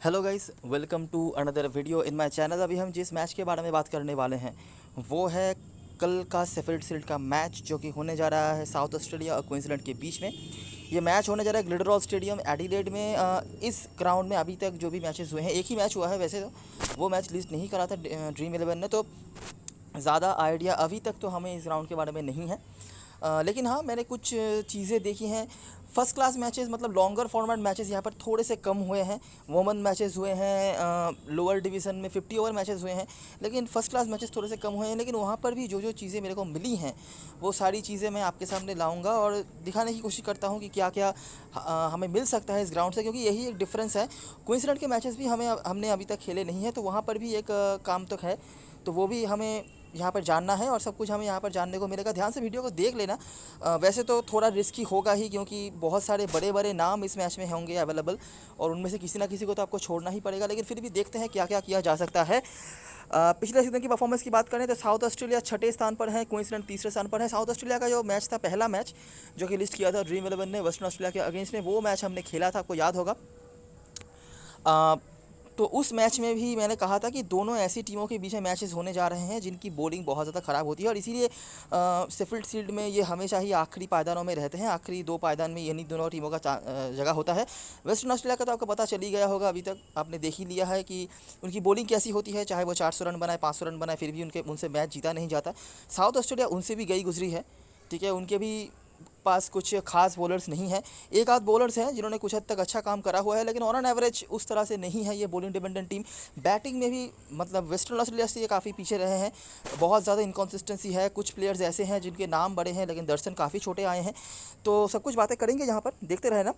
Hello guys, welcome to another video in my channel. अभी हम जिस मैच के बारे में बात करने वाले हैं वो है कल का शेफील्ड शील्ड का मैच, जो कि होने जा रहा है साउथ ऑस्ट्रेलिया और क्वींसलैंड के बीच में। ये मैच होने जा रहा है ग्लिडरॉल स्टेडियम एडिलेड में। इस ग्राउंड में अभी तक जो भी मैचेस हुए हैं, एक ही मैच हुआ है वैसे तो, वो मैच लिस्ट नहीं करा था ड्रीम 11 ने, तो ज़्यादा आइडिया अभी तक तो हमें इस ग्राउंड के बारे में नहीं है। लेकिन हाँ, मैंने कुछ चीज़ें देखी हैं। फर्स्ट क्लास मैचेस मतलब लॉन्गर फॉर्मेट मैचेस यहाँ पर थोड़े से कम हुए हैं। वुमेन मैचेस हुए हैं, लोअर डिवीज़न में 50 ओवर मैचेस हुए हैं, लेकिन फ़र्स्ट क्लास मैचेस थोड़े से कम हुए हैं। लेकिन वहाँ पर भी जो जो चीज़ें मेरे को मिली हैं वो सारी चीज़ें मैं आपके सामने लाऊंगा और दिखाने की कोशिश करता हूँ कि क्या क्या हमें मिल सकता है इस ग्राउंड से, क्योंकि यही एक डिफरेंस है। क्वींसलैंड के मैचेस भी हमने अभी तक खेले नहीं हैं, तो वहाँ पर भी एक काम तो है, तो वो भी हमें यहाँ पर जानना है और सब कुछ हमें यहाँ पर जानने को मिलेगा। ध्यान से वीडियो को देख लेना। वैसे तो थोड़ा रिस्की होगा ही, क्योंकि बहुत सारे बड़े बड़े नाम इस मैच में होंगे अवेलेबल, और उनमें से किसी ना किसी को तो आपको छोड़ना ही पड़ेगा। लेकिन फिर भी देखते हैं क्या क्या किया जा सकता है। पिछले सीजन की परफॉर्मेंस की बात करें तो साउथ ऑस्ट्रेलिया छठे स्थान पर है, क्वींसलैंड तीसरे स्थान पर है। साउथ ऑस्ट्रेलिया का जो मैच था, पहला मैच जो कि लिस्ट किया था ड्रीम 11 ने वेस्टर्न ऑस्ट्रेलिया के अगेंस्ट में, वो मैच हमने खेला था, आपको याद होगा। तो उस मैच में भी मैंने कहा था कि दोनों ऐसी टीमों के बीच में मैचेस होने जा रहे हैं जिनकी बॉलिंग बहुत ज़्यादा ख़राब होती है, और इसीलिए शेफील्ड शील्ड में ये हमेशा ही आखिरी पायदानों में रहते हैं। आखिरी दो पायदान में इन्हीं दोनों टीमों का जगह होता है। वेस्टर्न ऑस्ट्रेलिया का तो आपको पता चल ही गया होगा, अभी तक आपने देख ही लिया है कि उनकी बॉलिंग कैसी होती है। चाहे वो 400 रन बनाए, 500 रन बनाए, फिर भी उनसे मैच जीता नहीं जाता। साउथ ऑस्ट्रेलिया उनसे भी गई गुजरी है, ठीक है। उनके भी पास कुछ खास बॉलर्स नहीं है। एक आध बॉलर्स हैं जिन्होंने कुछ हद तक अच्छा काम करा हुआ है, लेकिन ऑन एवरेज उस तरह से नहीं है ये बॉलिंग डिपेंडेंट टीम। बैटिंग में भी मतलब वेस्टर्न ऑस्ट्रेलिया से ये काफ़ी पीछे रहे हैं। बहुत ज़्यादा इनकॉन्सिस्टेंसी है। कुछ प्लेयर्स ऐसे हैं जिनके नाम बड़े हैं लेकिन दर्शन काफ़ी छोटे आए हैं। तो सब कुछ बातें करेंगे यहाँ पर, देखते रहना।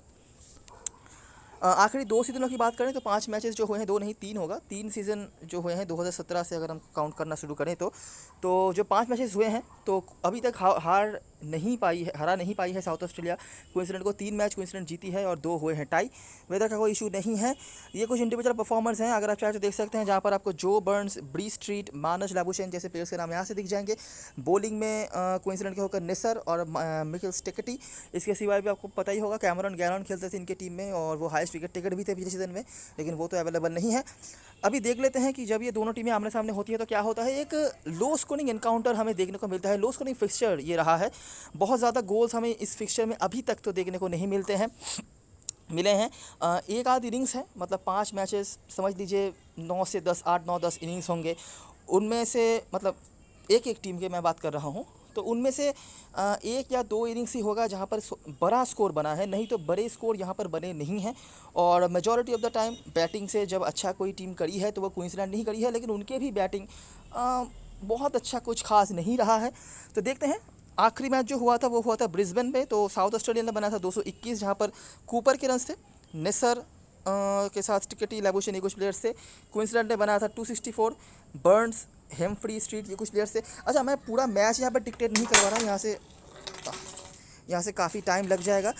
आखिरी दो सीज़नों की बात करें तो 5 मैचेस जो हुए हैं, 2 नहीं 3 होगा, 3 सीज़न जो हुए हैं 2017 से अगर हम काउंट करना शुरू करें तो जो 5 मैचेस हुए हैं तो अभी तक हरा नहीं पाई है साउथ ऑस्ट्रेलिया क्वींसलैंड को। 3 मैच क्वींसलैंड जीती है और 2 हुए हैं टाई। वेदर का कोई इशू नहीं है। ये कुछ इंडिविजुअल परफॉर्मर्स हैं, अगर आप चाहे तो देख सकते हैं, जहाँ पर आपको जो बर्न्स, ब्री स्ट्रीट, मानस लाबुशेन जैसे प्लेयर्स के नाम यहाँ से दिख जाएंगे। बॉलिंग में क्वींसलैंड के होकर निसर और मिकेल स्टिकटी। इसके सिवाय भी आपको पता ही होगा कैमरन गैरन खेलते थे इनके टीम में, और वो हाईएस्ट विकेट टेकर भी थे पिछले सीजन में, लेकिन वो तो अवेलेबल नहीं है। अभी देख लेते हैं कि जब ये दोनों टीमें आमने सामने होती है तो क्या होता है। एक लो स्कोरिंग एनकाउंटर हमें देखने को मिलता है। लो स्कोरिंग फिक्सचर ये रहा है। बहुत ज़्यादा गोल्स हमें इस फिक्सचर में अभी तक तो देखने को नहीं मिले हैं। एक आध इनिंग्स है, मतलब 5 मैचेस समझ लीजिए 9 से 10, 8 9 10 इनिंग्स होंगे। उनमें से मतलब एक एक टीम के मैं बात कर रहा हूँ, तो उनमें से एक या दो इनिंग्स ही होगा जहाँ पर बड़ा स्कोर बना है, नहीं तो बड़े स्कोर यहाँ पर बने नहीं हैं। और majority of the time batting से जब अच्छा कोई टीम करी है तो वो क्वींसलैंड नहीं करी है, लेकिन उनके भी बैटिंग बहुत अच्छा कुछ खास नहीं रहा है। तो देखते हैं। आखिरी मैच जो हुआ था वो हुआ था ब्रिस्बेन में, तो साउथ ऑस्ट्रेलिया ने बनाया था 221, जहाँ पर कूपर के रन्स थे, निसर के साथ टिकटी, लैबुशेन, ये कुछ प्लेयर्स थे। क्वींसलैंड ने बनाया था 264, बर्न्स, हेम्फ्री, स्ट्रीट, ये कुछ प्लेयर्स थे। अच्छा, मैं पूरा मैच यहाँ पर डिक्टेट नहीं करवा रहा हूँ, यहाँ से काफ़ी टाइम लग जाएगा।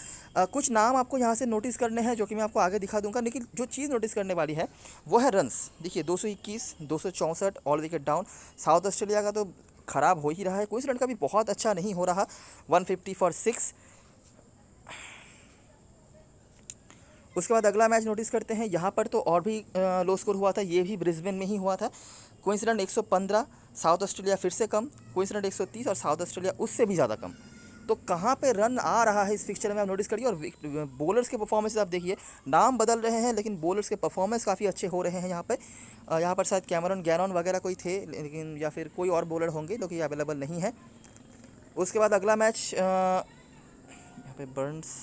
कुछ नाम आपको यहाँ से नोटिस करने हैं जो कि मैं आपको आगे दिखा दूंगा, लेकिन जो चीज़ नोटिस करने वाली है वो है रन्स। देखिए 221, 264 all wicket down. South Australia का तो ख़राब हो ही रहा है, क्वींसलैंड का भी बहुत अच्छा नहीं हो रहा। 150 फॉर 6। उसके बाद अगला मैच नोटिस करते हैं, यहाँ पर तो और भी लो स्कोर हुआ था, ये भी ब्रिस्बेन में ही हुआ था। क्वींसलैंड 115, साउथ ऑस्ट्रेलिया फिर से कम, क्वींसलैंड 130 और साउथ ऑस्ट्रेलिया उससे भी ज़्यादा कम। तो कहाँ पे रन आ रहा है इस फिक्चर में आप नोटिस करिए। और बॉलर्स के परफॉर्मेंस आप देखिए, नाम बदल रहे हैं लेकिन बॉलर्स के परफॉर्मेंस काफ़ी अच्छे हो रहे हैं यहाँ पर शायद कैमरन गैरन वगैरह कोई थे, लेकिन या फिर कोई और बॉलर होंगे जो कि अवेलेबल नहीं है। उसके बाद अगला मैच यहाँ पे बर्न्स,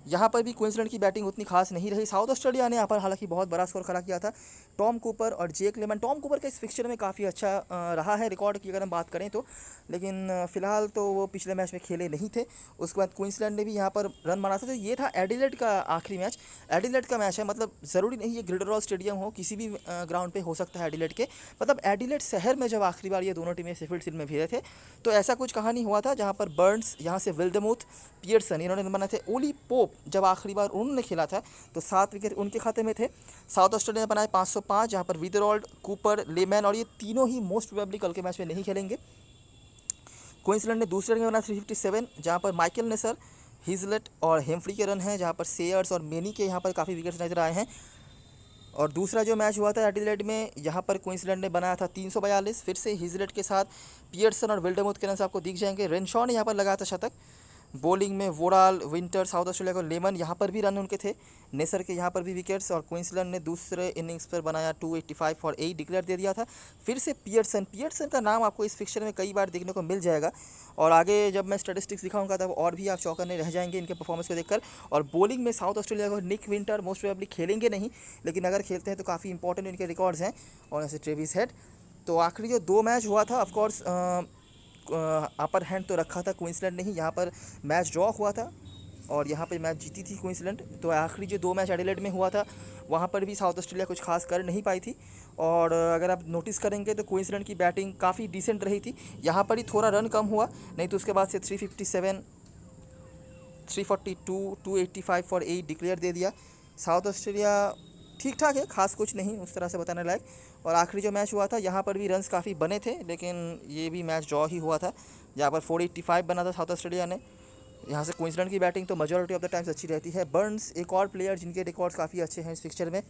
यहाँ पर भी क्वींसलैंड की बैटिंग उतनी खास नहीं रही। साउथ ऑस्ट्रेलिया ने यहाँ पर हालांकि बहुत बड़ा स्कोर खड़ा किया था। टॉम कूपर और जेक लेमन, टॉम कूपर का इस फिक्चर में काफ़ी अच्छा रहा है रिकॉर्ड की अगर हम बात करें तो, लेकिन फ़िलहाल तो वो पिछले मैच में खेले नहीं थे। उसके बाद क्वींसलैंड ने भी यहाँ पर रन मारा था। तो ये था एडिलेड का आखिरी मैच। एडिलेड का मैच है, मतलब ज़रूरी नहीं ये ग्लिडरॉल स्टेडियम हो, किसी भी ग्राउंड पे हो सकता है एडिलेड के। मतलब एडिलेड शहर में जब आखिरी बार ये दोनों टीमें शेफील्ड शील्ड में भिड़े थे तो ऐसा कुछ कहानी हुआ था, जहाँ पर बर्न्स, यहाँ से विल्डेमुथ, पियर्सन, इन्होंने बनाए थे। ओली पोप जब आखिरी बार उन्होंने खेला था तो 7 विकेट उनके खाते में थे। साउथ ऑस्ट्रेलिया ने बनाए 505, जहाँ पर विदरॉल्ड, कूपर, लेमैन, और ये तीनों ही मोस्ट प्रोबेबली कल के मैच में नहीं खेलेंगे। क्वींसलैंड ने दूसरे में बनाया 357, जहाँ पर माइकल नेसर, हिजलेट और हेम्फ्री के रन हैं, जहाँ पर सेयर्स और मेनी के यहाँ पर काफ़ी विकेट्स नजर आए हैं। और दूसरा जो मैच हुआ था एडिलेड में, यहाँ पर क्वींसलैंड ने बनाया था 342, फिर से हिजलेट के साथ पियर्सन और विल्डरमुथ के रन आपको दिख जाएंगे। रेनशॉ ने यहाँ पर लगाया था शतक। बॉलिंग में वोडाल, विंटर, साउथ ऑस्ट्रेलिया को लेमन, यहाँ पर भी रन उनके थे। नेसर के यहाँ पर भी विकेट्स, और क्वींसलैंड ने दूसरे इनिंग्स पर बनाया 285 फॉर 8 डिक्लेयर दे दिया था। फिर से पियर्सन का नाम आपको इस फिक्चर में कई बार देखने को मिल जाएगा, और आगे जब मैं स्टैटिस्टिक्स दिखाऊंगा तब और भी आप चौंकने रह जाएंगे इनके परफॉर्मेंस को देखकर। और बॉलिंग में साउथ ऑस्ट्रेलिया को निक विंटर मोस्ट प्रोबेबली खेलेंगे नहीं, लेकिन अगर खेलते हैं तो काफ़ी इंपॉर्टेंट इनके रिकॉर्ड्स हैं, और ऐसे ट्रेविस हेड। तो आखिरी जो 2 मैच हुआ था, ऑफकोर्स अपर हैंड तो रखा था क्वींसलैंड ने ही। यहाँ पर मैच ड्रॉ हुआ था और यहाँ पे मैच जीती थी क्वींसलैंड। तो आखिरी जो 2 मैच एडिलेड में हुआ था, वहाँ पर भी साउथ ऑस्ट्रेलिया कुछ खास कर नहीं पाई थी। और अगर आप नोटिस करेंगे तो क्वींसलैंड की बैटिंग काफ़ी डिसेंट रही थी। यहाँ पर ही थोड़ा रन कम हुआ, नहीं तो उसके बाद से 357, 342, 285 फॉर 8 डिक्लेयर दे दिया। साउथ ऑस्ट्रेलिया ठीक ठाक है, खास कुछ नहीं उस तरह से बताने लायक। और आखिरी जो मैच हुआ था, यहाँ पर भी रन्स काफ़ी बने थे, लेकिन ये भी मैच ड्रॉ ही हुआ था, जहाँ पर 485 बना था साउथ ऑस्ट्रेलिया ने। यहाँ से क्वींसलैंड की बैटिंग तो मेजॉरिटी ऑफ द टाइम्स अच्छी रहती है। बर्न्स एक और प्लेयर जिनके रिकॉर्ड्स काफ़ी अच्छे हैं इस फिक्चर में,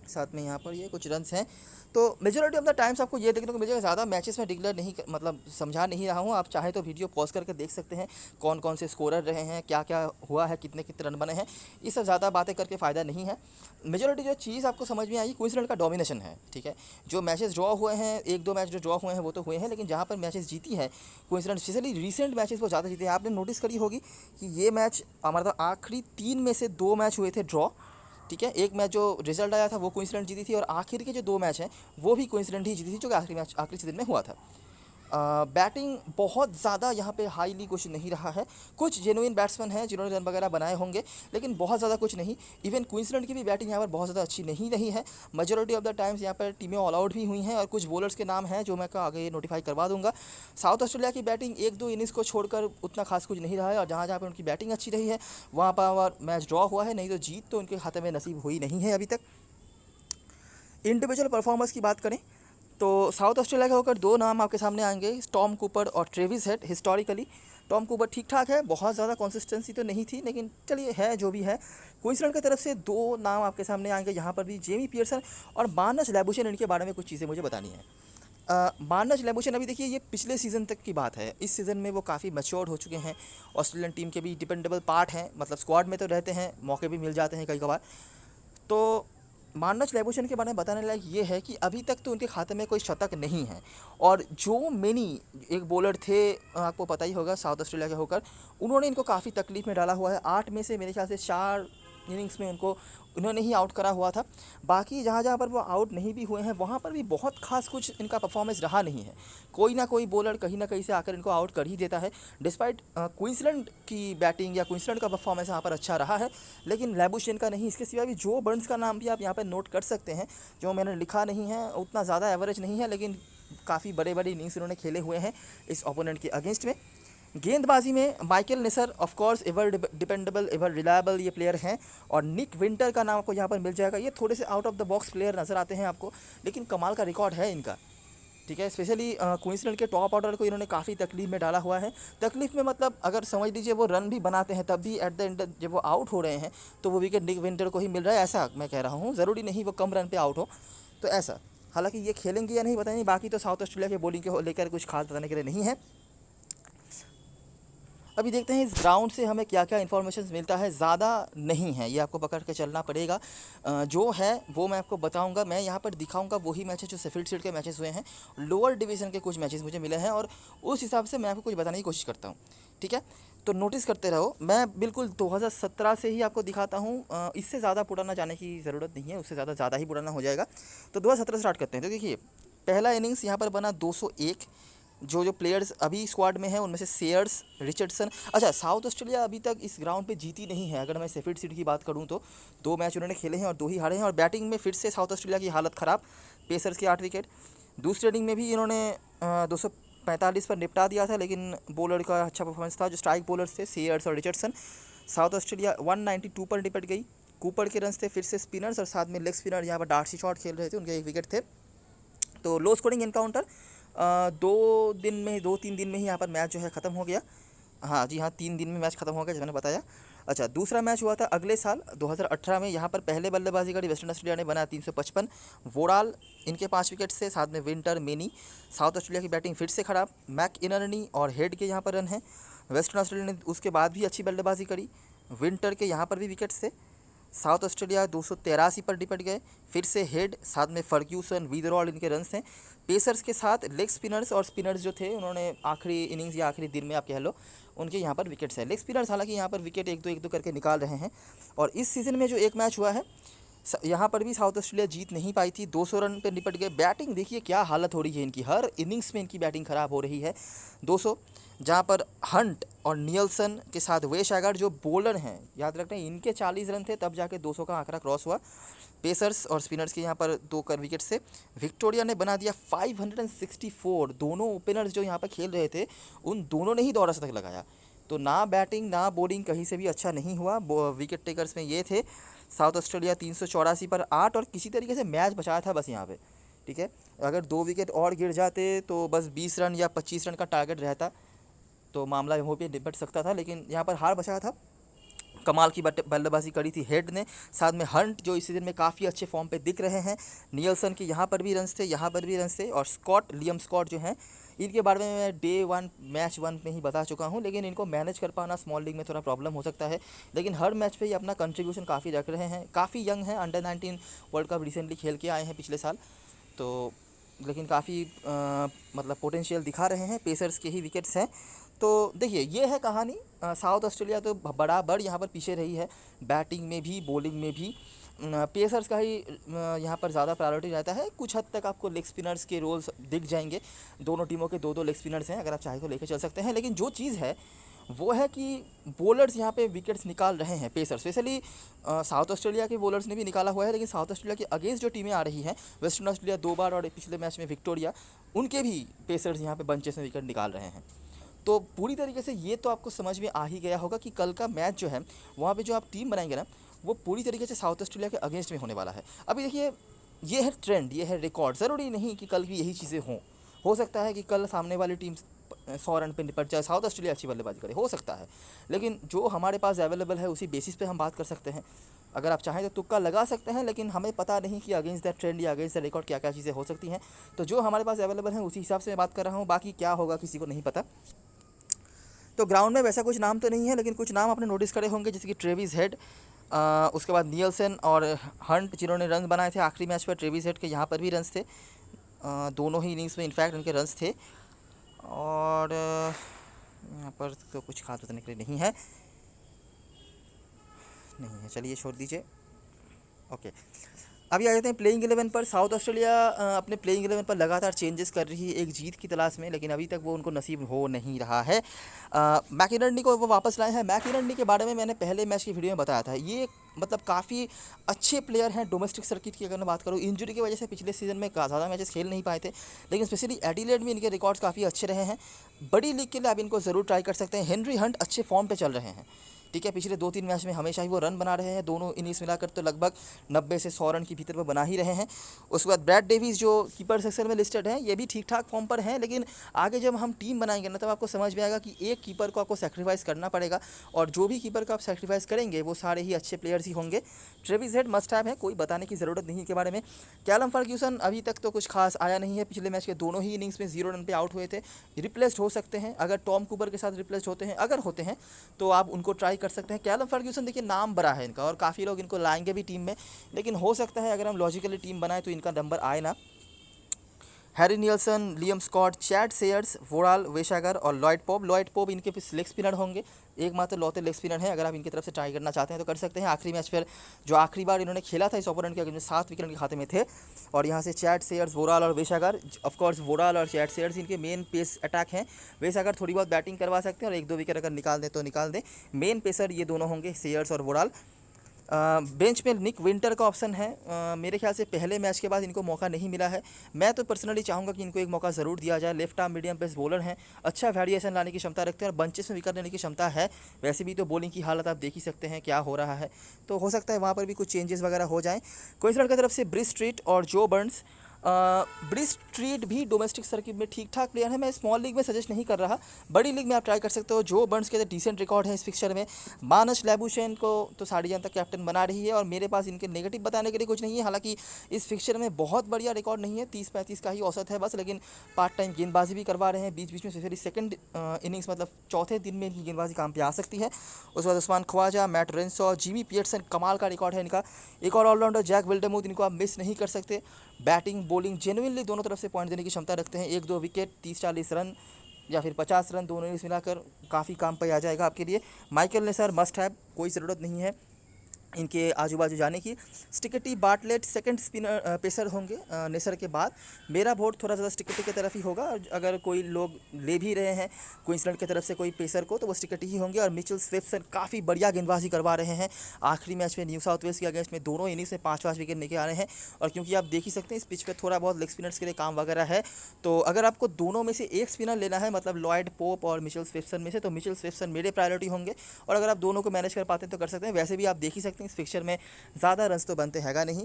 साथ में यहाँ पर ये कुछ रन्स हैं। तो मेजॉरिटी ऑफ द टाइम्स आपको ये देखने को मिलेगा, ज़्यादा मैचेस में डिक्लेयर नहीं मतलब समझा नहीं रहा हूँ। आप चाहे तो वीडियो पॉज करके देख सकते हैं कौन कौन से स्कोरर रहे हैं, क्या क्या हुआ है, कितने कितने रन बने हैं। ये सब ज़्यादा बातें करके फ़ायदा नहीं है। मेजॉरिटी जो चीज़ आपको समझ में आई, क्वींसलैंड का डोमिनेशन है, ठीक है। जो मैचेस ड्रॉ हुए हैं, 1-2 मैच जो ड्रॉ हुए हैं वो तो हुए हैं, लेकिन जहाँ पर मैचेस जीती है क्वींसलैंड, स्पेशली रिसेंट मैचेस वो ज़्यादा जीते हैं। आपने नोटिस करी होगी कि ये मैच हमारा आखिरी 3 में से 2 मैच हुए थे ड्रॉ, ठीक है। एक मैच जो रिजल्ट आया था वो क्वींसलैंड जीती थी, और आखिर के जो 2 मैच हैं वो भी क्वींसलैंड ही जीती थी, जो कि आखिरी मैच आखिरी सीजन में हुआ था। बैटिंग बहुत ज़्यादा यहाँ पे हाईली कुछ नहीं रहा है। कुछ जेन्युइन बैट्समैन हैं जिन्होंने रन वगैरह बनाए होंगे, लेकिन बहुत ज़्यादा कुछ नहीं। इवन क्वींसलैंड की भी बैटिंग यहाँ पर बहुत ज़्यादा अच्छी नहीं रही है। मेजॉरिटी ऑफ द टाइम्स यहाँ पर टीमें ऑल आउट भी हुई हैं, और कुछ बॉलर्स के नाम हैं जो मैं आगे नोटिफाई करवा दूंगा। साउथ ऑस्ट्रेलिया की बैटिंग 1-2 इनिंग्स को छोड़कर उतना खास कुछ नहीं रहा है, और जहाँ जहाँ पर उनकी बैटिंग अच्छी रही है वहाँ पर मैच ड्रॉ हुआ है, नहीं तो जीत तो उनके खाते में नसीब हुई नहीं है अभी तक। इंडिविजुअल परफॉर्मेंस की बात करें तो साउथ ऑस्ट्रेलिया के होकर 2 नाम आपके सामने आएंगे, टॉम कूपर और Travis head. Historically Tom Cooper ठीक ठाक है, बहुत ज़्यादा कंसिस्टेंसी तो नहीं थी, लेकिन चलिए है जो भी है। क्वींसलैंड की तरफ से 2 नाम आपके सामने आएंगे, यहाँ पर भी जेमी पियर्सन और मार्नस लैबुशेन। इनके बारे में कुछ चीज़ें मुझे बतानी है। मार्नस लैबुशेन, अभी देखिए ये पिछले सीज़न तक की बात है, इस सीज़न में वो काफ़ी मैच्योर्ड हो चुके हैं, ऑस्ट्रेलियन टीम के भी डिपेंडेबल पार्ट हैं, मतलब स्क्वाड में तो रहते हैं, मौके भी मिल जाते हैं कई कभार। तो मार्नस लैबुशेन के बारे में बताने लायक ये है कि अभी तक तो उनके खाते में कोई शतक नहीं है। और जो मेनी एक बॉलर थे, आपको पता ही होगा साउथ ऑस्ट्रेलिया के होकर, उन्होंने इनको काफ़ी तकलीफ में डाला हुआ है। 8 में से मेरे ख्याल से 4 इनिंग्स में उन्होंने ही आउट करा हुआ था। बाकी जहाँ जहाँ पर वो आउट नहीं भी हुए हैं वहाँ पर भी बहुत खास कुछ इनका परफॉर्मेंस रहा नहीं है। कोई ना कोई बॉलर कहीं ना कहीं से आकर इनको आउट कर ही देता है। डिस्पाइट क्वींसलैंड की बैटिंग या क्वींसलैंड का परफॉर्मेंस यहाँ पर अच्छा रहा है, लेकिन लैबुशेन का नहीं। इसके सिवा भी जो बर्न्स का नाम भी आप यहाँ पर नोट कर सकते हैं, जो मैंने लिखा नहीं है, उतना ज़्यादा एवरेज नहीं है, लेकिन काफ़ी बड़े बड़े इनिंग्स उन्होंने खेले हुए हैं इस ओपोनेंट के अगेंस्ट में। गेंदबाजी में Michael Neser of course ever dependable, ever reliable ये प्लेयर हैं, और निक विंटर का नाम आपको यहाँ पर मिल जाएगा। ये थोड़े से out of the box player नज़र आते हैं आपको, लेकिन कमाल का रिकॉर्ड है इनका, ठीक है। स्पेशली क्वींसलैंड के टॉप ऑर्डर को इन्होंने काफ़ी तकलीफ में डाला हुआ है। तकलीफ में मतलब अगर समझ लीजिए वो रन भी बनाते हैं, तब भी एट द एंड जब वो आउट हो रहे हैं तो वो विकेट निक विंटर को ही मिल रहा है, ऐसा मैं कह रहा हूँ। ज़रूरी नहीं वो कम रन पे आउट हो, तो ऐसा। हालांकि ये खेलेंगे या नहीं पता नहीं, बाकी तो साउथ ऑस्ट्रेलिया के बॉलिंग के लेकर कुछ खास बताने के लिए नहीं है। अभी देखते हैं इस ग्राउंड से हमें क्या क्या इन्फॉर्मेशन मिलता है। ज़्यादा नहीं है, ये आपको पकड़ के चलना पड़ेगा। जो है वो मैं आपको बताऊंगा। मैं यहाँ पर दिखाऊंगा वही मैचेस जो शेफील्ड शील्ड के मैचेस हुए हैं, लोअर डिवीज़न के कुछ मैचेस मुझे मिले हैं, और उस हिसाब से मैं आपको कुछ बताने की कोशिश करता हूँ, ठीक है। तो नोटिस करते रहो। मैं बिल्कुल 2017 से ही आपको दिखाता हूँ, इससे ज़्यादा पुराना जाने की ज़रूरत नहीं है, उससे ज़्यादा ही पुराना हो जाएगा। तो 2017 स्टार्ट करते हैं। तो देखिए पहला इनिंग्स यहाँ पर बना 201। जो प्लेयर्स अभी स्क्वाड में हैं उनमें से सेयर्स, रिचर्डसन। अच्छा, साउथ ऑस्ट्रेलिया अभी तक इस ग्राउंड पे जीती नहीं है। अगर मैं शेफील्ड शील्ड की बात करूं तो 2 मैच उन्होंने खेले हैं और 2 ही हारे हैं। और बैटिंग में फिर से साउथ ऑस्ट्रेलिया की हालत ख़राब, पेसर्स के 8 विकेट। दूसरे इनिंग में भी इन्होंने 245 पर निपटा दिया था, लेकिन बॉलर का अच्छा परफॉर्मेंस था। जो स्ट्राइक बॉलर्स थे सेयर्स और रिचर्डसन, साउथ ऑस्ट्रेलिया 192 पर निपट गई। कूपर के रन थे, फिर से स्पिनर्स और साथ में लेग स्पिनर यहाँ पर डार्सी शॉट खेल रहे थे, उनके 1 विकेट थे। तो लो स्कोरिंग एनकाउंटर, 2-3 दिन में ही यहाँ पर मैच जो है ख़त्म हो गया। हाँ जी हाँ, 3 दिन में मैच खत्म हो गया, जैसे मैंने बताया। अच्छा, दूसरा मैच हुआ था अगले साल 2018 में। यहाँ पर पहले बल्लेबाजी करी वेस्टर्न ऑस्ट्रेलिया ने, बना 355। वोडाल इनके 5 विकेट से, साथ में विंटर, मेनी। साउथ ऑस्ट्रेलिया की बैटिंग फिर से खराब, मैक इनर्नी और हेड के यहाँ पर रन हैं। वेस्टर्न ऑस्ट्रेलिया ने उसके बाद भी अच्छी बल्लेबाजी करी, विंटर के यहाँ पर भी विकेट से। साउथ ऑस्ट्रेलिया 283 पर निपट गए, फिर से हेड, साथ में फर्ग्यूसन, वीदरॉल इनके रन्स हैं। पेसर्स के साथ लेग स्पिनर्स और स्पिनर्स जो थे, उन्होंने आखिरी इनिंग्स या आखिरी दिन में आप कह लो, उनके यहाँ पर विकेट्स हैं। लेग स्पिनर्स हालांकि यहाँ पर विकेट एक दो करके निकाल रहे हैं। और इस सीज़न में जो एक मैच हुआ है, यहाँ पर भी साउथ ऑस्ट्रेलिया जीत नहीं पाई थी, 200 रन पे निपट गए। बैटिंग देखिए क्या हालत हो रही है इनकी, हर इनिंग्स में इनकी बैटिंग ख़राब हो रही है। 200, जहाँ पर हंट और नियल्सन के साथ वेश एगार्ड जो बॉलर हैं, याद रखना इनके 40 रन थे, तब जाके 200 का आंकड़ा क्रॉस हुआ। पेसर्स और स्पिनर्स के यहाँ पर 2 कर विकेट से। विक्टोरिया ने बना दिया 564। दोनों ओपनर्स जो यहाँ पर खेल रहे थे, उन दोनों ने ही दोहरा शतक लगाया। तो ना बैटिंग ना बॉलिंग कहीं से भी अच्छा नहीं हुआ। विकेट टेकर्स में ये थे, साउथ ऑस्ट्रेलिया 384 पर 8, और किसी तरीके से मैच बचाया था बस यहाँ पे, ठीक है। अगर 2 विकेट और गिर जाते तो बस 20 रन या 25 रन का टारगेट रहता, तो मामला यहाँ पे निपट सकता था, लेकिन यहाँ पर हार बचाया था। कमाल की बल्लेबाजी करी थी हेड ने, साथ में हंट जो इस सीज़न में काफ़ी अच्छे फॉर्म पे दिख रहे हैं। नियल्सन के यहाँ पर भी रन्स थे, यहाँ पर भी रन्स थे। और लियम स्कॉट जो हैं, इनके बारे में मैं डे 1 मैच 1 में ही बता चुका हूँ, लेकिन इनको मैनेज कर पाना स्मॉल लीग में थोड़ा प्रॉब्लम हो सकता है। लेकिन हर मैच पे ये अपना कंट्रीब्यूशन काफ़ी रख रहे हैं। काफ़ी यंग हैं, अंडर 19 वर्ल्ड कप रिसेंटली खेल के आए हैं पिछले साल, तो लेकिन काफ़ी मतलब पोटेंशियल दिखा रहे हैं। पेसर्स के ही विकेट्स हैं। तो देखिए ये है कहानी। साउथ ऑस्ट्रेलिया तो बराबर यहाँ पर पीछे रही है, बैटिंग में भी बॉलिंग में भी। पेसर्स का ही यहाँ पर ज़्यादा प्रायोरिटी रहता है। कुछ हद तक आपको लेग स्पिनर्स के रोल्स दिख जाएंगे, दोनों टीमों के 2-2 लेग स्पिनर्स हैं, अगर आप चाहें तो लेकर चल सकते हैं। लेकिन जो चीज़ है वो है कि बॉलर्स यहाँ पे विकेट्स निकाल रहे हैं, पेसर्स स्पेशली। साउथ ऑस्ट्रेलिया के बॉलर्स ने भी निकाला हुआ है, लेकिन साउथ ऑस्ट्रेलिया के अगेंस्ट जो टीमें आ रही हैं, वेस्टर्न ऑस्ट्रेलिया 2 बार और पिछले मैच में विक्टोरिया, उनके भी पेसर्स यहाँ पे बंचेस में विकेट निकाल रहे हैं। तो पूरी तरीके से ये तो आपको समझ में आ ही गया होगा कि कल का मैच जो है, वहाँ पे जो आप टीम बनाएंगे ना, वो पूरी तरीके से साउथ ऑस्ट्रेलिया के अगेंस्ट में होने वाला है। अभी देखिए, ये है ट्रेंड, ये है रिकॉर्ड। ज़रूरी नहीं कि कल भी यही चीज़ें हों। हो सकता है कि कल सामने वाली टीम 100 रन पे निपट जाए, साउथ ऑस्ट्रेलिया अच्छी बल्लेबाजी करे, हो सकता है। लेकिन जो हमारे पास अवेलेबल है उसी बेसिस पे हम बात कर सकते हैं। अगर आप चाहें तो तुक्का लगा सकते हैं, लेकिन हमें पता नहीं कि अगेंस्ट द ट्रेंड या अगेंस्ट द रिकॉर्ड क्या क्या चीज़ें हो सकती हैं। तो जो हमारे पास अवेलेबल है उसी हिसाब से मैं बात कर रहा हूँ, बाकी क्या होगा किसी को नहीं पता। तो ग्राउंड में वैसा कुछ नाम तो नहीं है, लेकिन कुछ नाम आपने नोटिस करे होंगे, जैसे कि ट्रेविस हेड, उसके बाद नियल्सन और हंट, जिन्होंने रन बनाए थे आखिरी मैच पर। ट्रेविस हेड के यहाँ पर भी रन्स थे, दोनों ही इनिंग्स में इनफैक्ट उनके रन्स थे। और यहाँ पर तो कुछ खास बताने के लिए नहीं है, चलिए छोड़ दीजिए। ओके, अभी आ जाते हैं प्लेइंग 11 पर। साउथ ऑस्ट्रेलिया अपने प्लेइंग 11 पर लगातार चेंजेस कर रही है एक जीत की तलाश में, लेकिन अभी तक वो उनको नसीब हो नहीं रहा है। मैकिनर्नी को वो वापस लाए हैं। मैकिनर्नी के बारे में मैंने पहले मैच की वीडियो में बताया था, ये मतलब काफ़ी अच्छे प्लेयर हैं डोमेस्टिक सर्किट की। अगर मैं बात करूँ, इंजरी की वजह से पिछले सीज़न में ज़्यादा मैचेस खेल नहीं पाए थे, लेकिन स्पेशली एडिलेड में इनके रिकॉर्ड्स काफ़ी अच्छे रहे हैं। बड़ी लीग के लिए आप इनको ज़रूर ट्राई कर सकते हैं। हेनरी हंट अच्छे फॉर्म पे चल रहे हैं, ठीक है। पिछले 2-3 मैच में हमेशा ही वो रन बना रहे हैं, दोनों इनिंग्स मिलाकर तो लगभग 90 से 100 रन के भीतर वो बना ही रहे हैं। उसके बाद ब्रैड डेविस जो कीपर सेक्शन में लिस्टेड हैं, ये भी ठीक ठाक फॉर्म पर हैं, लेकिन आगे जब हम टीम बनाएंगे ना, तब आपको समझ में आएगा कि एक कीपर को आपको सेक्रीफाइस करना पड़ेगा, और जो भी कीपर को आप सेक्रीफाइस करेंगे वो सारे ही अच्छे प्लेयर्स ही होंगे। ट्रेविस हेड मस्ट हैव है, कोई बताने की ज़रूरत नहीं के बारे में। कैलम फर्ग्यूसन अभी तक तो कुछ खास आया नहीं है, पिछले मैच के दोनों ही इनिंग्स में 0 रन पे आउट हुए थे। रिप्लेस्ड हो सकते हैं, अगर टॉम कूपर के साथ रिप्लेस्ड होते हैं, अगर होते हैं तो आप उनको ट्राई कर सकते हैं। कैलम फर्ग्यूसन देखिए नाम बड़ा है इनका, और काफ़ी लोग इनको लाएंगे भी टीम में, लेकिन हो सकता है अगर हम लॉजिकली टीम बनाएं तो इनका नंबर आए ना। Harry Nielsen, Liam Scott, Chadd Sayers, वोडाल, वेशागर और लॉयड पोप इनके लेग स्पिनर होंगे, एकमात्र लौते लेग स्पिनर हैं। अगर आप इनकी तरफ से ट्राई करना चाहते हैं तो कर सकते हैं। आखिरी मैच पर जो आखिरी बार इन्होंने खेला था इस ओपोनेंट के अगेंस्ट, 7 विकेट के खाते में थे। और यहाँ से चैड सेयर्स, वोडाल और वेशागर, ऑफकोर्स वोडाल और चैड सेयर्स इनके मेन पेस अटैक हैं। वेशागर थोड़ी बहुत बैटिंग करवा सकते हैं, और 1-2 विकेट अगर निकाल दें तो निकाल दें। मेन पेसर ये दोनों होंगे, सेयर्स और वोडाल। बेंच में निक विंटर का ऑप्शन है। मेरे ख्याल से पहले मैच के बाद इनको मौका नहीं मिला है। मैं तो पर्सनली चाहूँगा कि इनको एक मौका ज़रूर दिया जाए। Left arm medium pace bowler हैं, अच्छा वेरिएशन लाने की क्षमता रखते हैं, और बंचेस में विकेट लेने की क्षमता है। वैसे भी तो बॉलिंग की हालत आप देख ही सकते हैं क्या हो रहा है, तो हो सकता है वहाँ पर भी कुछ चेंजेस वगैरह हो जाएँ। क्वींसलैंड की तरफ से ब्रिस स्ट्रीट और जो बर्न्स, ब्रिज स्ट्रीट भी डोमेस्टिक सर्किट में ठीक ठाक प्लेयर है, मैं स्मॉल लीग में सजेस्ट नहीं कर रहा, बड़ी लीग में आप ट्राई कर सकते हो। जो बर्न्स के डिसेंट रिकॉर्ड है इस फिक्चर में। मानस लैबुशेन को तो सारी जनता कैप्टन बना रही है और मेरे पास इनके नेगेटिव बताने के लिए कुछ नहीं है। हालांकि इस फिक्चर में बहुत बढ़िया रिकॉर्ड नहीं है, 30-35 का ही औसत है बस, लेकिन पार्ट टाइम गेंदबाजी भी करवा रहे हैं बीच बीच में, स्पेशली सेकंड इनिंग्स मतलब चौथे दिन में इनकी गेंदबाजी काम पे आ सकती है। उसके बाद Usman Khawaja, Matt Renshaw, Jimmy Peirson, कमाल का रिकॉर्ड है इनका। एक और ऑलराउंडर जैक विल्डेमुथ, इनको आप मिस नहीं कर सकते। बैटिंग बॉलिंग जेन्युइनली दोनों तरफ से पॉइंट देने की क्षमता रखते हैं। 1-2 विकेट, 30-40 रन या फिर 50 रन, दोनों इनिंग्स मिलाकर काफ़ी काम पे आ जाएगा आपके लिए। माइकल नेसर मस्ट हैव, कोई ज़रूरत नहीं है इनके आजू बाजू जाने की। स्टिकटी बार्टलेट सेकंड स्पिनर पेसर होंगे नेसर के बाद। मेरा वोट थोड़ा ज़्यादा स्टिकटी की तरफ ही होगा। अगर कोई लोग ले भी रहे हैं क्वींसलैंड की तरफ से कोई पेसर को, तो वो स्टिकटी ही होंगे। और मिचेल स्वेप्सन काफ़ी बढ़िया गेंदबाजी करवा रहे हैं। आखिरी मैच में न्यू साउथ वेल्स के अगेंस्ट में दोनों इनिंग्स में 5-5 विकेट लेके आ रहे हैं। और क्योंकि आप देख ही सकते हैं इस पिच पर थोड़ा बहुत लेग स्पिनर्स के लिए काम वगैरह है, तो अगर आपको दोनों में से एक स्पिनर लेना है, मतलब लॉयड पोप और मिचेल स्वेप्सन में से, तो मिचेल स्वेप्सन मेरे प्रायोरिटी होंगे। और अगर आप दोनों को मैनेज कर पाते हैं तो कर सकते हैं। वैसे भी आप देख ही सकते हैं इस फिक्चर में ज़्यादा रन्स तो बनते हैगा नहीं।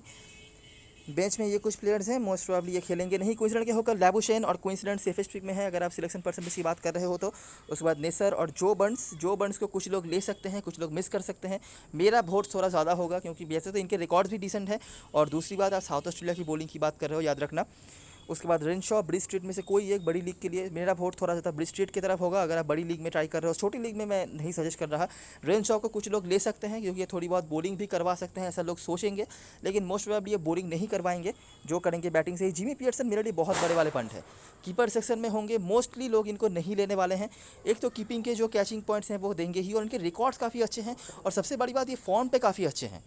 बेंच में ये कुछ प्लेयर्स हैं, मोस्ट प्रॉब्ली ये खेलेंगे नहीं। क्वींसलैंड के होकर लैबुशेन और क्वींसलैंड सेफेस्ट पिक में है अगर आप सिलेक्शन परसेंटेज की बात कर रहे हो तो। उसके बाद नेसर और जो बर्न्स को कुछ लोग ले सकते हैं, कुछ लोग मिस कर सकते हैं। मेरा वोट थोड़ा ज़्यादा होगा क्योंकि वैसे तो इनके रिकॉर्ड्स भी डिसेंट है। और दूसरी बात, आप साउथ ऑस्ट्रेलिया की बॉलिंग की बात कर रहे हो, याद रखना। उसके बाद रेनशॉ, ब्रिज स्ट्रीट में से कोई एक बड़ी लीग के लिए मेरा वोट थोड़ा ज़्यादा ब्रिज स्ट्रीट की तरफ होगा। अगर आप बड़ी लीग में ट्राई कर रहे हो, छोटी लीग में मैं नहीं सजेस्ट कर रहा। रेनशॉ को कुछ लोग ले सकते हैं क्योंकि ये थोड़ी बहुत बॉलिंग भी करवा सकते हैं, ऐसा लोग सोचेंगे, लेकिन मोस्ट प्रोबेबली ये बॉलिंग नहीं करवाएंगे, जो करेंगे बैटिंग से ही। जिमी पियर्सन मेरे लिए बहुत बड़े वाले पंट है, कीपर सेक्शन में होंगे। मोस्टली लोग इनको नहीं लेने वाले हैं। एक तो कीपिंग के जो कैचिंग पॉइंट्स हैं वो देंगे ही, और इनके रिकॉर्ड्स काफ़ी अच्छे हैं, और सबसे बड़ी बात ये फॉर्म पे काफ़ी अच्छे हैं।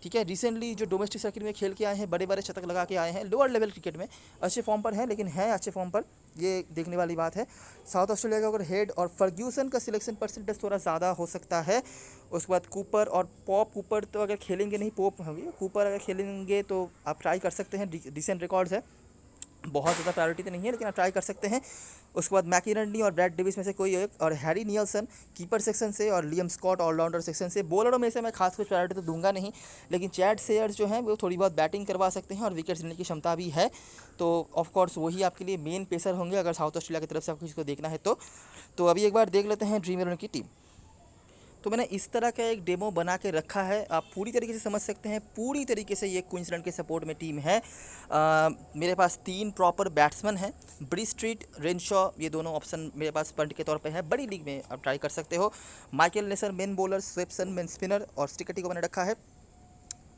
ठीक है, रिसेंटली जो डोमेस्टिक सर्किट में खेल के आए हैं, बड़े बड़े शतक लगा के आए हैं, लोअर लेवल क्रिकेट में अच्छे फॉर्म पर हैं, लेकिन हैं अच्छे फॉर्म पर, ये देखने वाली बात है। साउथ ऑस्ट्रेलिया का अगर हेड और फर्ग्यूसन का सिलेक्शन परसेंटेज थोड़ा ज़्यादा हो सकता है। उसके बाद कूपर और पॉप, कूपर तो अगर खेलेंगे नहीं, पोप होंगे, कूपर अगर खेलेंगे तो आप ट्राई कर सकते हैं, डिसेंट रिकॉर्ड्स है, बहुत ज़्यादा प्रायोरिटी तो नहीं है, लेकिन आप ट्राई कर सकते हैं। उसके बाद मैकिननी और ब्रैड डेविस में से कोई एक, और हैरी नियल्सन कीपर सेक्शन से, और लियम स्कॉट ऑलराउंडर सेक्शन से। बॉलरों में से मैं खास कुछ प्रायोरिटी तो दूंगा नहीं, लेकिन चैट सेयर्स जो हैं वो थोड़ी बहुत बैटिंग करवा सकते हैं और विकेट्स लेने की क्षमता भी है, तो ऑफकोर्स वही आपके लिए मेन पेसर होंगे अगर साउथ ऑस्ट्रेलिया की तरफ से आपको किसी को देखना है तो अभी एक बार देख लेते हैं ड्रीम 11 की टीम। तो मैंने इस तरह का एक डेमो बना के रखा है, आप पूरी तरीके से समझ सकते हैं। पूरी तरीके से ये क्वींसलैंड के सपोर्ट में टीम है। मेरे पास 3 प्रॉपर बैट्समैन हैं, ब्रिज स्ट्रीट, रेनशॉ, ये दोनों ऑप्शन मेरे पास पंट के तौर पे है। बड़ी लीग में आप ट्राई कर सकते हो। Michael Neser main bowler, Swepson main spinner, और स्टिकटी को मैंने रखा है।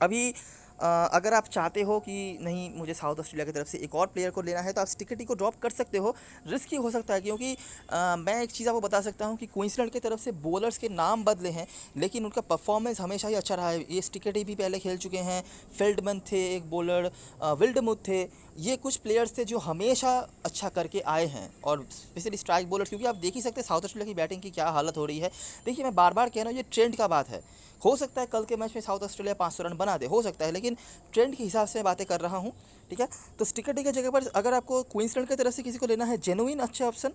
अभी अगर आप चाहते हो कि नहीं मुझे साउथ ऑस्ट्रेलिया की तरफ से एक और प्लेयर को लेना है, तो आप स्टिकटी को ड्रॉप कर सकते हो। रिस्की हो सकता है क्योंकि मैं एक चीज़ आपको बता सकता हूँ कि क्वींसलैंड की तरफ से बॉलर्स के नाम बदले हैं, लेकिन उनका परफॉर्मेंस हमेशा ही अच्छा रहा है। ये स्टिकटी भी पहले खेल चुके हैं, फील्डमैन थे एक बॉलर, विल्डमुथ थे, ये कुछ प्लेयर्स थे जो हमेशा अच्छा करके आए हैं, और स्पेशली स्ट्राइक बॉलर। क्योंकि आप देख ही सकते हैं साउथ ऑस्ट्रेलिया की बैटिंग की क्या हालत हो रही है। देखिए, मैं बार बार कह रहा हूँ, ये ट्रेंड का बात है। हो सकता है कल के मैच में साउथ ऑस्ट्रेलिया 500 रन बना दे, हो सकता है, लेकिन ट्रेंड के हिसाब से मैं बातें कर रहा हूँ। ठीक है, तो स्टिकटी की जगह पर अगर आपको क्वींसलैंड की तरफ से किसी को लेना है जेन्युइन अच्छा ऑप्शन,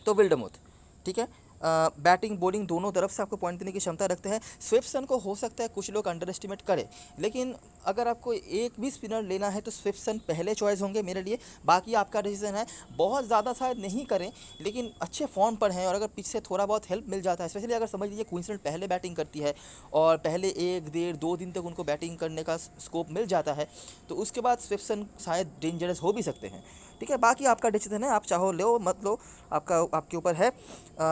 तो विल्डमुथ। ठीक है, बैटिंग बॉलिंग दोनों तरफ से आपको पॉइंट देने की क्षमता रखते हैं। स्वेप्सन को हो सकता है कुछ लोग अंडर एस्टिमेट करें, लेकिन अगर आपको एक भी स्पिनर लेना है तो स्वेप्सन पहले चॉइस होंगे मेरे लिए। बाकी आपका डिसीजन है। बहुत ज़्यादा शायद नहीं करें, लेकिन अच्छे फॉर्म पर हैं, और अगर पिच से थोड़ा बहुत हेल्प मिल जाता है, स्पेशली अगर समझ लीजिए क्वींसलैंड पहले बैटिंग करती है और पहले 1-1.5-2 दिन तक उनको बैटिंग करने का स्कोप मिल जाता है, तो उसके बाद स्वेप्सन शायद डेंजरस हो भी सकते हैं। ठीक है, बाकी आपका डिसीजन है, आप चाहो लो मत लो, आपके ऊपर है।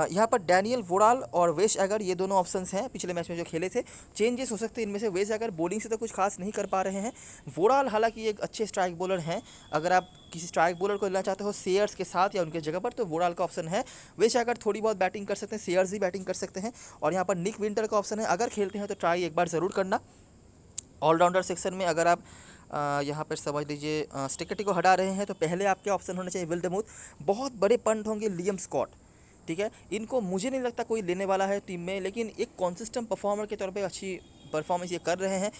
यहाँ पर डैनियल वोडाल और वेश एगर, ये दोनों ऑप्शंस हैं पिछले मैच में जो खेले थे। चेंजेस हो सकते हैं इनमें से। वेश एगर बॉलिंग से तो कुछ खास नहीं कर पा रहे हैं। वोडाल हालांकि एक अच्छे स्ट्राइक बॉलर हैं, अगर आप किसी स्ट्राइक बॉलर को लेना चाहते हो सेयर्स के साथ या उनके जगह पर, तो वोडाल का ऑप्शन है। वेश एगर थोड़ी बहुत बैटिंग कर सकते हैं, सेयर्स भी बैटिंग कर सकते हैं। और यहाँ पर निक विंटर का ऑप्शन है, अगर खेलते हैं तो ट्राई एक बार ज़रूर करना। ऑलराउंडर सेक्शन में अगर आप यहाँ पर समझ लीजिए स्टिकटी को हटा रहे हैं, तो पहले आपके ऑप्शन होने चाहिए विल्डमुथ। बहुत बड़े पंट होंगे लियम स्कॉट। ठीक है, इनको मुझे नहीं लगता कोई लेने वाला है टीम में, लेकिन एक कॉन्सिस्टेंट परफॉर्मर के तौर पे अच्छी परफॉर्मेंस ये कर रहे हैं,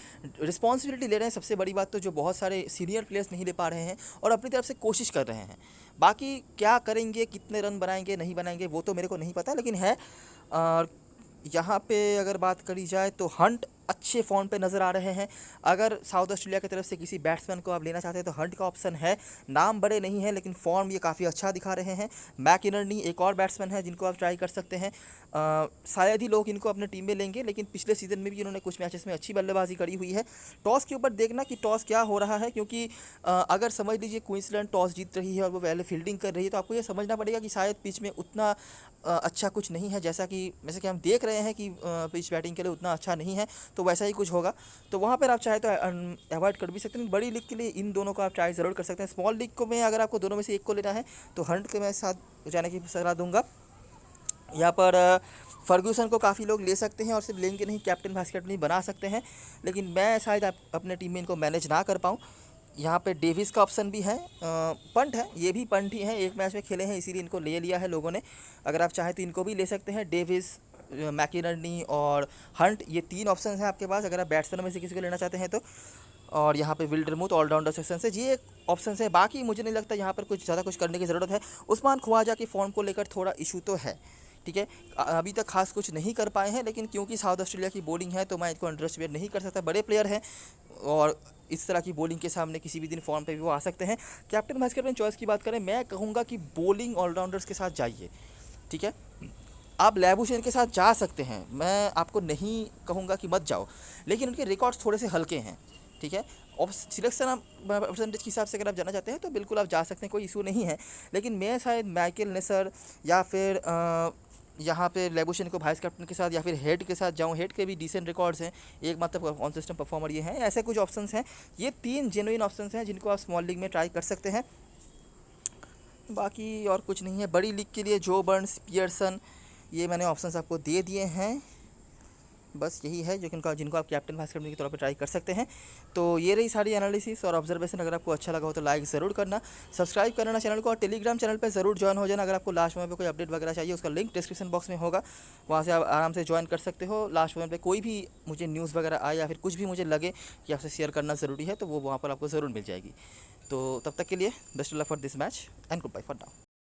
रिस्पॉन्सिबिलिटी ले रहे हैं। सबसे बड़ी बात तो जो बहुत सारे सीनियर प्लेयर्स नहीं ले पा रहे हैं, और अपनी तरफ से कोशिश कर रहे हैं। बाकी क्या करेंगे, कितने रन बनाएंगे नहीं बनाएंगे, वो तो मेरे को नहीं पता, लेकिन है। और यहाँ पे अगर बात करी जाए तो हंट अच्छे फॉर्म पे नज़र आ रहे हैं। अगर साउथ ऑस्ट्रेलिया की तरफ से किसी बैट्समैन को आप लेना चाहते हैं तो हंट का ऑप्शन है। नाम बड़े नहीं है लेकिन फॉर्म ये काफ़ी अच्छा दिखा रहे हैं। मैकिनर्नी एक और बैट्समैन है जिनको आप ट्राई कर सकते हैं। शायद ही लोग इनको अपने टीम में लेंगे, लेकिन पिछले सीज़न में भी इन्होंने कुछ मैचेस में अच्छी बल्लेबाजी करी हुई है। टॉस के ऊपर देखना कि टॉस क्या हो रहा है, क्योंकि अगर समझ लीजिए क्वींसलैंड टॉस जीत रही है और वो पहले फील्डिंग कर रही है, तो आपको ये समझना पड़ेगा कि शायद पिच में उतना अच्छा कुछ नहीं है, जैसे कि हम देख रहे हैं कि पिच बैटिंग के लिए उतना अच्छा नहीं है, तो वैसा ही कुछ होगा। तो वहाँ पर आप चाहे तो अवॉइड कर भी सकते हैं। बड़ी लीग के लिए इन दोनों को आप ट्राई ज़रूर कर सकते हैं। स्मॉल लीग को में अगर आपको दोनों में से एक को लेना है तो हंट के मैं साथ जाने की सलाह दूंगा। यहाँ पर फर्ग्यूसन को काफ़ी लोग ले सकते हैं और सिर्फ लेंगे नहीं, कैप्टन वाइस कैप्टन भी बना सकते हैं, लेकिन मैं शायद अपने टीम में इनको मैनेज ना कर पाऊँ। यहाँ पे डेविस का ऑप्शन भी है, पंट है, ये भी पंट ही है, एक मैच में खेले हैं इसीलिए इनको ले लिया है लोगों ने। अगर आप चाहें तो इनको भी ले सकते हैं। डेविस, मैकिनर्नी और हंट, ये 3 ऑप्शन हैं आपके पास अगर आप बैट्समैन में से किसी को लेना चाहते हैं तो। और यहाँ पे विल्डरमुथ ऑलराउंडर सेक्शन से ये ऑप्शन है। बाकी मुझे नहीं लगता यहाँ पर कुछ ज़्यादा कुछ करने की ज़रूरत है। उस्मान ख्वाजा की फॉर्म को लेकर थोड़ा इशू तो है, ठीक है, अभी तक खास कुछ नहीं कर पाए हैं, लेकिन क्योंकि साउथ ऑस्ट्रेलिया की बॉलिंग है तो मैं इनको अंडर एस्टिमेट नहीं कर सकता। बड़े प्लेयर हैं और इस तरह की बॉलिंग के सामने किसी भी दिन फॉर्म पे भी वो आ सकते हैं। कैप्टन वाइस कैप्टन चॉइस की बात करें, मैं कहूँगा कि बॉलिंग ऑलराउंडर्स के साथ जाइए, ठीक है। आप लैबुशेन के साथ जा सकते हैं, मैं आपको नहीं कहूँगा कि मत जाओ, लेकिन उनके रिकॉर्ड्स थोड़े से हल्के हैं, ठीक है। और सिलेक्शन आप परसेंटेज के हिसाब से अगर आप जाना चाहते हैं तो बिल्कुल आप जा सकते हैं, कोई इशू नहीं है। लेकिन मैं शायद माइकल नेसर या फिर यहाँ पे लैबुशेन को वाइस कैप्टन के साथ या फिर हेड के साथ जाऊँ। हेड के भी डिसेंट रिकॉर्ड्स हैं, एक मात्र ऑन सिस्टम परफॉर्मर ये हैं। ऐसे कुछ ऑप्शंस हैं, ये 3 जेन्युइन ऑप्शंस हैं जिनको आप स्मॉल लीग में ट्राई कर सकते हैं। बाकी और कुछ नहीं है। बड़ी लीग के लिए जो बर्न्स, पियर्सन, ये मैंने ऑप्शंस आपको दे दिए हैं। बस यही है जो जिनको आप कैप्टन वाइस कैप्टन के तौर पे ट्राई कर सकते हैं। तो ये रही सारी एनालिसिस और ऑब्जर्वेशन। अगर आपको अच्छा लगा हो तो लाइक ज़रूर करना, सब्सक्राइब करना चैनल को, और टेलीग्राम चैनल पे ज़रूर ज्वाइन हो जाना। अगर आपको लास्ट मोमेंट पे कोई अपडेट वगैरह चाहिए उसका लिंक डिस्क्रिप्शन बॉक्स में होगा, वहाँ से आप आराम से ज्वाइन कर सकते हो। लास्ट मोमेंट पे कोई भी मुझे न्यूज़ वगैरह आए या फिर कुछ भी मुझे लगे कि आपसे शेयर करना ज़रूरी है तो वो वहाँ पर आपको ज़रूर मिल जाएगी। तो तब तक के लिए best of luck for this match and good bye for now.